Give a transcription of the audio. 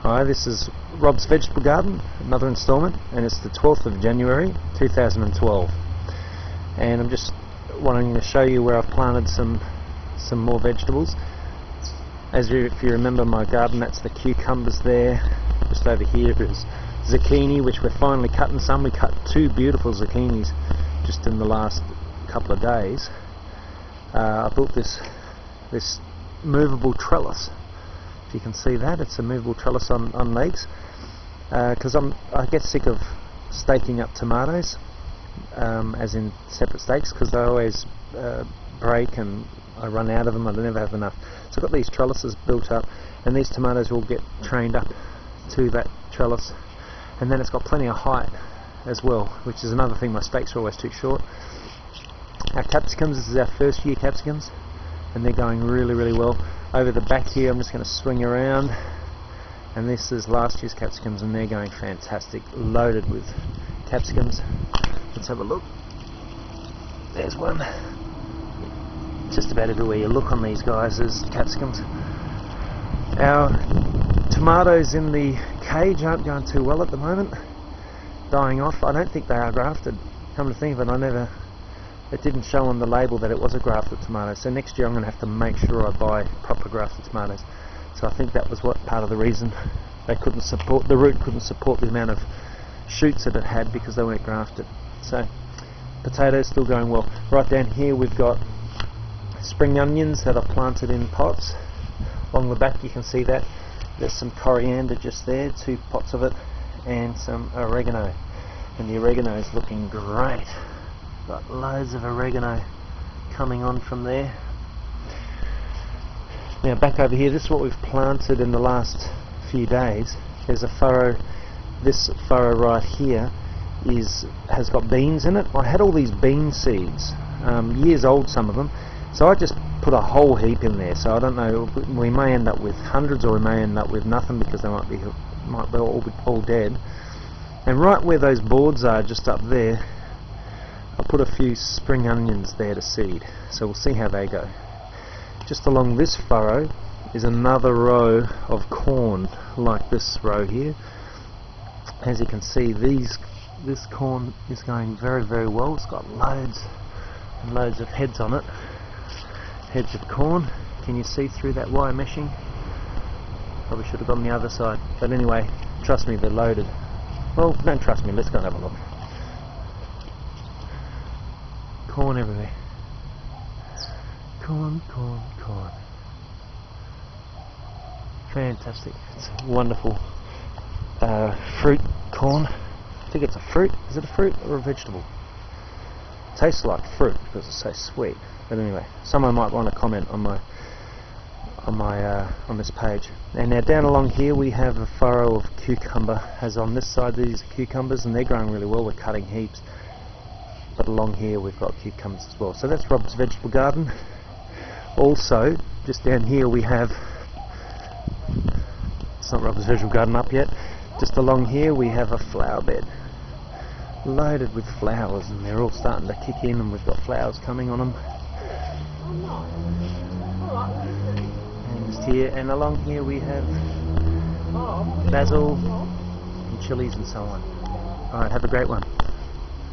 Hi, this is Rob's Vegetable Garden, another instalment, and it's the 12th of January 2012. And I'm just wanting to show you where I've planted some more vegetables. If you remember my garden, that's the cucumbers there. Just over here is zucchini, which we're finally cutting some. We cut two beautiful zucchinis just in the last couple of days. I built this movable trellis. If you can see that, it's a movable trellis on legs, because I get sick of staking up tomatoes, as in separate stakes, because they always break and I run out of them. I never have enough. So I've got these trellises built up, and these tomatoes will get trained up to that trellis, and then it's got plenty of height as well, which is another thing. My stakes are always too short. Our capsicums, this is our first year capsicums, and they're going really well. Over the back here, I'm just going to swing around, and this is last year's capsicums, and they're going fantastic, loaded with capsicums. Let's have a look. There's one. Just about everywhere you look on these guys is capsicums. Our tomatoes in the cage aren't going too well at the moment, dying off. I don't think they are grafted. Come to think of it, it didn't show on the label that it was a grafted tomato, so next year I'm going to have to make sure I buy proper grafted tomatoes. So I think that was part of the reason the root couldn't support the amount of shoots that it had, because they weren't grafted. So potatoes still going well. Right down here we've got spring onions that are planted in pots. Along the back you can see that there's some coriander just there, 2 pots of it, and some oregano, and the oregano is looking great. Got loads of oregano coming on from there. Now back over here, this is what we've planted in the last few days. There's a furrow. This furrow right here has got beans in it. I had all these bean seeds, years old some of them, so I just put a whole heap in there. So I don't know, we may end up with hundreds, or we may end up with nothing, because they might be all dead. And right where those boards are, just up there, I put a few spring onions there to seed, so we'll see how they go. Just along this furrow is another row of corn, like this row here. As you can see, this corn is going very well. It's got loads and loads of heads on it, heads of corn. Can you see through that wire meshing? Probably should have gone the other side, but anyway, trust me, they're loaded. Well, don't trust me, let's go and have a look. Corn everywhere. Corn. Fantastic. It's wonderful fruit corn. I think it's a fruit. Is it a fruit or a vegetable? It tastes like fruit because it's so sweet. But anyway, someone might want to comment on this page. And now down along here we have a furrow of cucumber. As on this side, these are cucumbers, and they're growing really well. We're cutting heaps. But along here we've got cucumbers as well. So that's Rob's Vegetable Garden. Also, just down here we have, it's not Rob's Vegetable Garden up yet, just along here we have a flower bed loaded with flowers, and they're all starting to kick in, and we've got flowers coming on them. And just here, and along here we have basil and chilies and so on. Alright, have a great one.